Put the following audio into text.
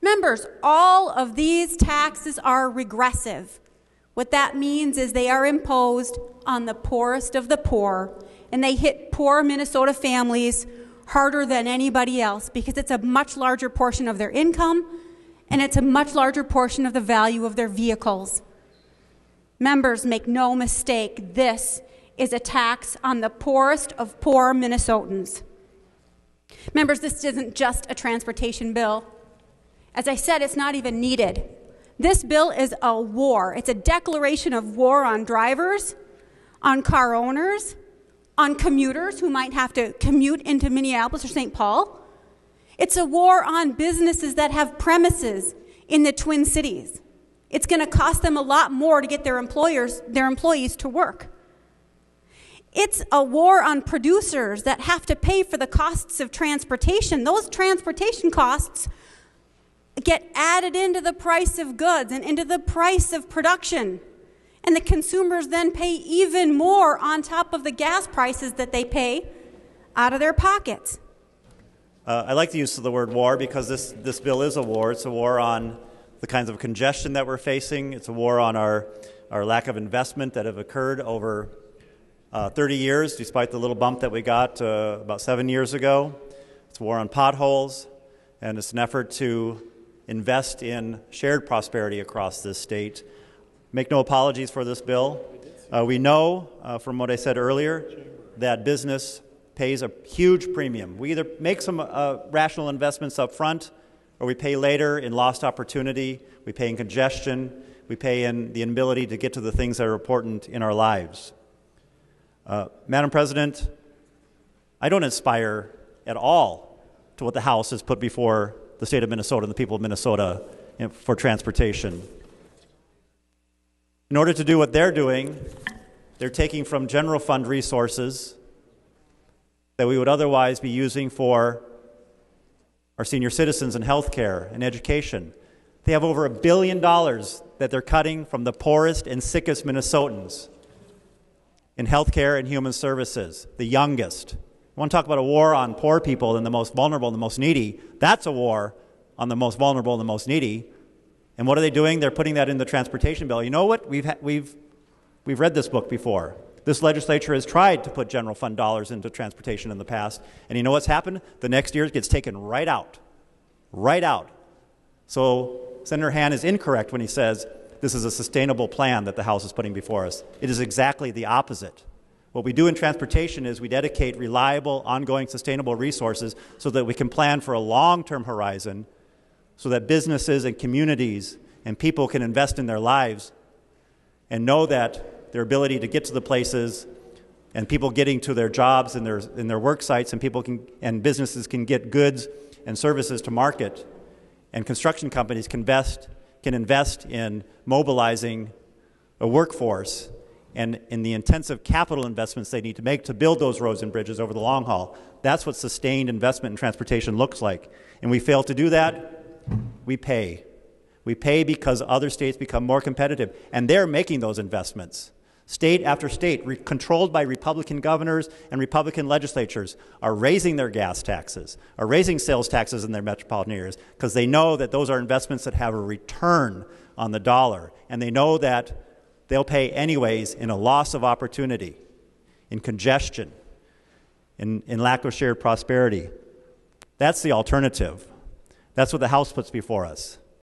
Members, all of these taxes are regressive. What that means is they are imposed on the poorest of the poor, and they hit poor Minnesota families harder than anybody else because it's a much larger portion of their income, and it's a much larger portion of the value of their vehicles. Members, make no mistake, this is a tax on the poorest of poor Minnesotans. Members, this isn't just a transportation bill. As I said, it's not even needed. This bill is a war. It's a declaration of war on drivers, on car owners, on commuters who might have to commute into Minneapolis or St. Paul. It's a war on businesses that have premises in the Twin Cities. It's going to cost them a lot more to get their employees to work. It's a war on producers that have to pay for the costs of transportation. Those transportation costs get added into the price of goods and into the price of production. And the consumers then pay even more on top of the gas prices that they pay out of their pockets. I like the use of the word war because this bill is a war. It's a war on the kinds of congestion that we're facing. It's a war on our lack of investment that have occurred over 30 years, despite the little bump that we got about 7 years ago. It's a war on potholes, and it's an effort to invest in shared prosperity across this state. Make no apologies for this bill. We know from what I said earlier that business pays a huge premium. We either make some rational investments up front, or we pay later in lost opportunity, we pay in congestion, we pay in the inability to get to the things that are important in our lives. Madam President, I don't aspire at all to what the House has put before the state of Minnesota and the people of Minnesota for transportation. In order to do what they're doing, they're taking from general fund resources that we would otherwise be using for our senior citizens in health care and education. They have over $1 billion that they're cutting from the poorest and sickest Minnesotans in health care and human services, the youngest. I want to talk about a war on poor people and the most vulnerable and the most needy. That's a war on the most vulnerable and the most needy. And what are they doing? They're putting that in the transportation bill. You know what? We've read this book before. This legislature has tried to put general fund dollars into transportation in the past. And you know what's happened? The next year it gets taken right out. Right out. So Senator Hann is incorrect when he says this is a sustainable plan that the House is putting before us. It is exactly the opposite. What we do in transportation is we dedicate reliable, ongoing, sustainable resources so that we can plan for a long-term horizon so that businesses and communities and people can invest in their lives and know that their ability to get to the places and people getting to their jobs and their work sites and businesses can get goods and services to market, and construction companies can invest in mobilizing a workforce and in the intensive capital investments they need to make to build those roads and bridges over the long haul. That's what sustained investment in transportation looks like. And we fail to do that, we pay. We pay because other states become more competitive, and they're making those investments. State after state, controlled by Republican governors and Republican legislatures, are raising their gas taxes, are raising sales taxes in their metropolitan areas, because they know that those are investments that have a return on the dollar, and they know that they'll pay anyways in a loss of opportunity, in congestion, in lack of shared prosperity. That's the alternative. That's what the House puts before us.